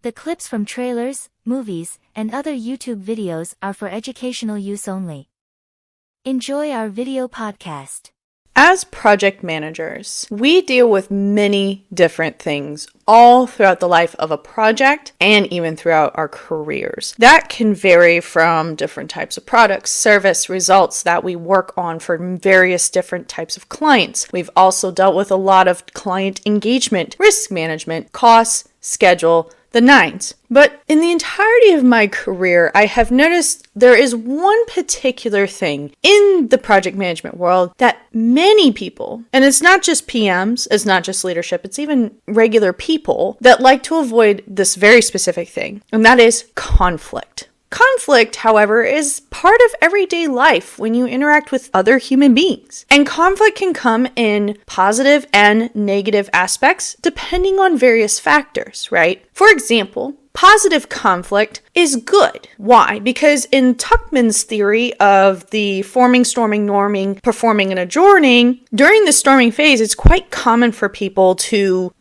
The clips from trailers, movies, and other YouTube videos are for educational use only. Enjoy our video podcast. As project managers, we deal with many different things all throughout the life of a project and even throughout our careers. That can vary from different types of products, service, results that we work on for various different types of clients. We've also dealt with a lot of client engagement, risk management, costs, schedule, the nines. But in the entirety of my career, I have noticed there is one particular thing in the project management world that many people, and it's not just PMs, it's not just leadership, it's even regular people that like to avoid this very specific thing, and that is conflict. Conflict, however, is part of everyday life when you interact with other human beings. And conflict can come in positive and negative aspects depending on various factors, right? For example, positive conflict is good. Why? Because in Tuckman's theory of the forming, storming, norming, performing, and adjourning, during the storming phase, it's quite common for people to,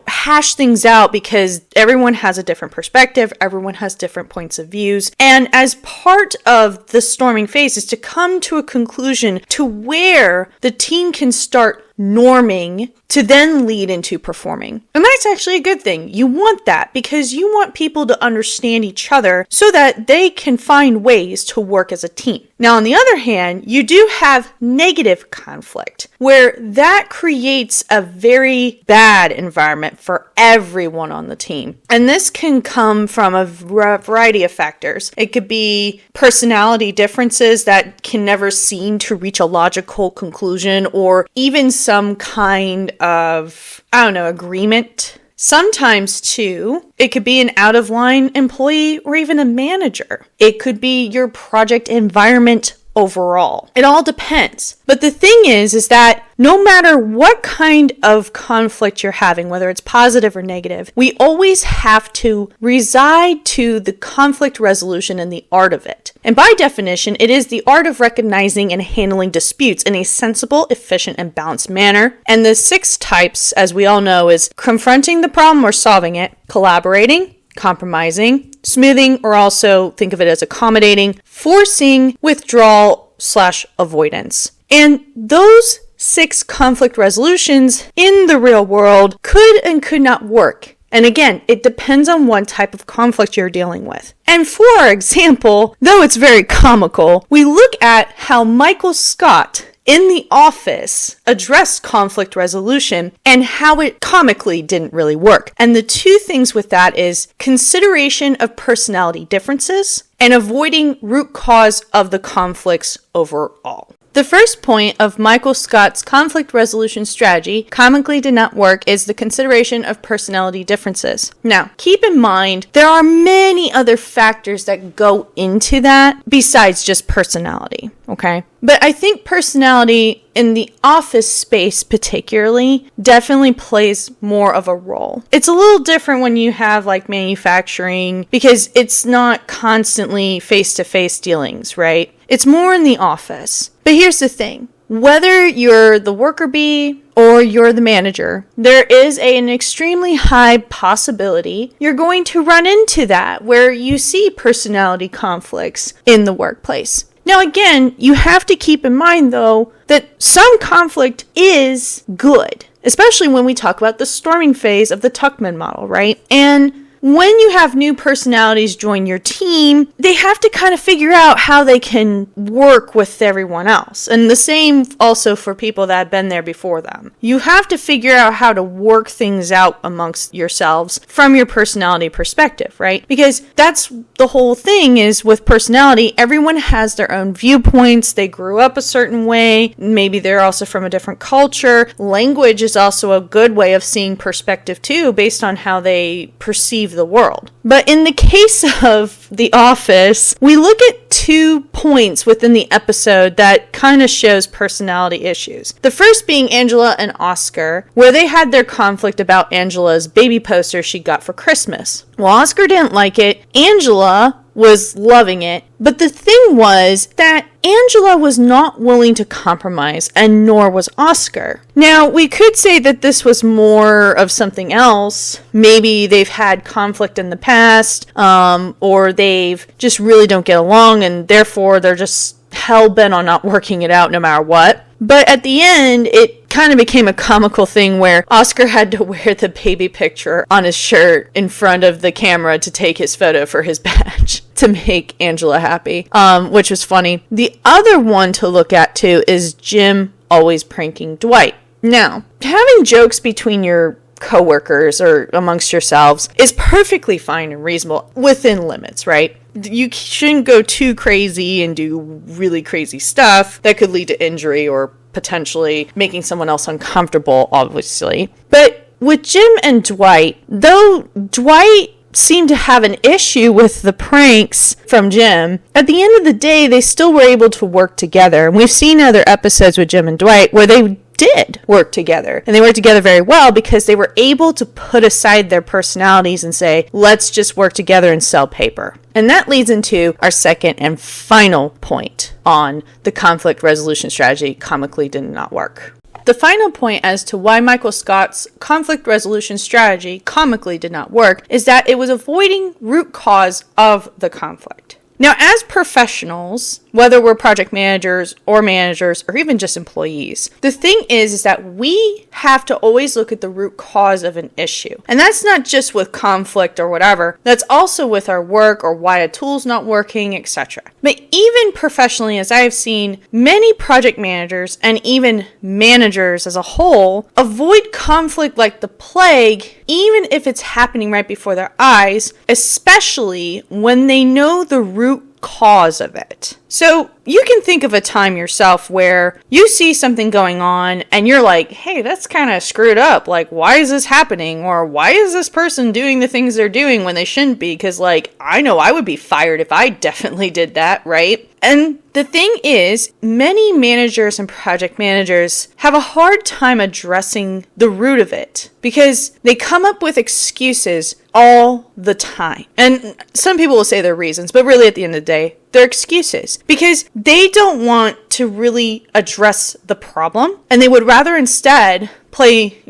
hash things out because everyone has a different perspective, everyone has different points of views. And as part of the storming phase is to come to a conclusion to where the team can start norming to then lead into performing. And that's actually a good thing. You want that because you want people to understand each other so that they can find ways to work as a team. Now, on the other hand, you do have negative conflict where that creates a very bad environment for everyone on the team. And this can come from a variety of factors. It could be personality differences that can never seem to reach a logical conclusion, or even some kind of, agreement. Sometimes, too, it could be an out-of-line employee or even a manager. It could be your project environment overall. It all depends. But the thing is that no matter what kind of conflict you're having, whether it's positive or negative, we always have to reside to the conflict resolution and the art of it. And by definition, it is the art of recognizing and handling disputes in a sensible, efficient, and balanced manner. And the 6 types, as we all know, is confronting the problem or solving it, collaborating, compromising, smoothing, or also think of it as accommodating, forcing, withdrawal/avoidance. And those 6 conflict resolutions in the real world could and could not work. And again, it depends on what type of conflict you're dealing with. And for example, though it's very comical, we look at how Michael Scott in The Office addressed conflict resolution and how it comically didn't really work. And the 2 things with that is consideration of personality differences and avoiding root cause of the conflicts overall. The first point of Michael Scott's conflict resolution strategy, comically did not work, is the consideration of personality differences. Now, keep in mind, there are many other factors that go into that besides just personality, okay? But I think personality in the office space particularly definitely plays more of a role. It's a little different when you have like manufacturing because it's not constantly face-to-face dealings, right? It's more in the office. But here's the thing. Whether you're the worker bee or you're the manager, there is an extremely high possibility you're going to run into that where you see personality conflicts in the workplace. Now, again, you have to keep in mind, though, that some conflict is good, especially when we talk about the storming phase of the Tuckman model, right? And when you have new personalities join your team, they have to kind of figure out how they can work with everyone else. And the same also for people that have been there before them. You have to figure out how to work things out amongst yourselves from your personality perspective, right? Because that's the whole thing is with personality, everyone has their own viewpoints. They grew up a certain way. Maybe they're also from a different culture. Language is also a good way of seeing perspective too, based on how they perceive the world. But in the case of The Office, we look at 2 points within the episode that kind of shows personality issues. The first being Angela and Oscar, where they had their conflict about Angela's baby poster she got for Christmas. Well, Oscar didn't like it. Angela was loving it. But the thing was that Angela was not willing to compromise, and nor was Oscar. Now, we could say that this was more of something else. Maybe they've had conflict in the past, or they've just really don't get along, and therefore they're just hell-bent on not working it out no matter what. But at the end, it kind of became a comical thing where Oscar had to wear the baby picture on his shirt in front of the camera to take his photo for his badge to make Angela happy, which was funny. The other one to look at, too, is Jim always pranking Dwight. Now, having jokes between your coworkers or amongst yourselves is perfectly fine and reasonable within limits, right? You shouldn't go too crazy and do really crazy stuff that could lead to injury or potentially making someone else uncomfortable, obviously. But with Jim and Dwight, though Dwight seemed to have an issue with the pranks from Jim, at the end of the day, they still were able to work together. And we've seen other episodes with Jim and Dwight where they did work together, and they worked together very well because they were able to put aside their personalities and say, let's just work together and sell paper. And that leads into our second and final point on the conflict resolution strategy comically did not work. The final point as to why Michael Scott's conflict resolution strategy comically did not work is that it was avoiding root cause of the conflict. Now, as professionals, whether we're project managers or even just employees, the thing is that we have to always look at the root cause of an issue. And that's not just with conflict or whatever. That's also with our work or why a tool's not working, etc. But even professionally, as I have seen, many project managers and even managers as a whole avoid conflict like the plague, even if it's happening right before their eyes, especially when they know the root cause of it. So you can think of a time yourself where you see something going on and you're like, hey, that's kind of screwed up. Like, why is this happening? Or why is this person doing the things they're doing when they shouldn't be? Because, like, I know I would be fired if I definitely did that, right? And the thing is, many managers and project managers have a hard time addressing the root of it because they come up with excuses all the time. And some people will say they're reasons, but really at the end of the day, they're excuses because they don't want to really address the problem, and they would rather instead play,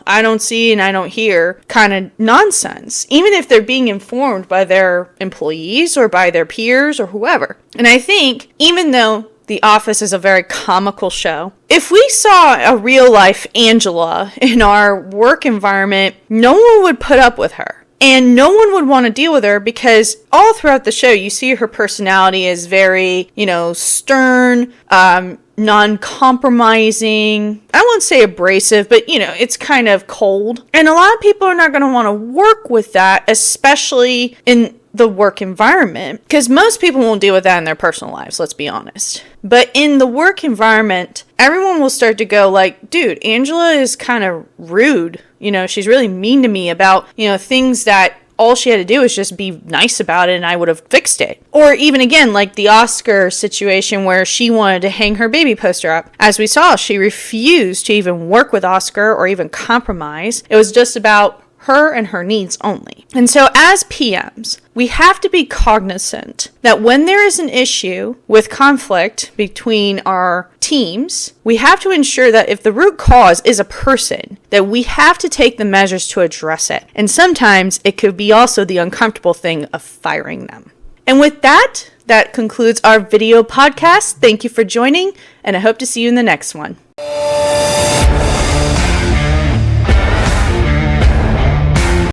I don't see and I don't hear kind of nonsense, even if they're being informed by their employees or by their peers or whoever. And I think even though The Office is a very comical show, if we saw a real life Angela in our work environment, no one would put up with her. And no one would want to deal with her because all throughout the show, you see her personality is very, stern, non-compromising. I won't say abrasive, but, it's kind of cold. And a lot of people are not going to want to work with that, especially in the work environment, because most people won't deal with that in their personal lives, let's be honest. But in the work environment, everyone will start to go like, dude, Angela is kind of rude. She's really mean to me about, things that all she had to do was just be nice about it and I would have fixed it. Or even again, like the Oscar situation where she wanted to hang her baby poster up. As we saw, she refused to even work with Oscar or even compromise. It was just about her and her needs only. And so as PMs, we have to be cognizant that when there is an issue with conflict between our teams, we have to ensure that if the root cause is a person, that we have to take the measures to address it. And sometimes it could be also the uncomfortable thing of firing them. And with that, that concludes our video podcast. Thank you for joining, and I hope to see you in the next one.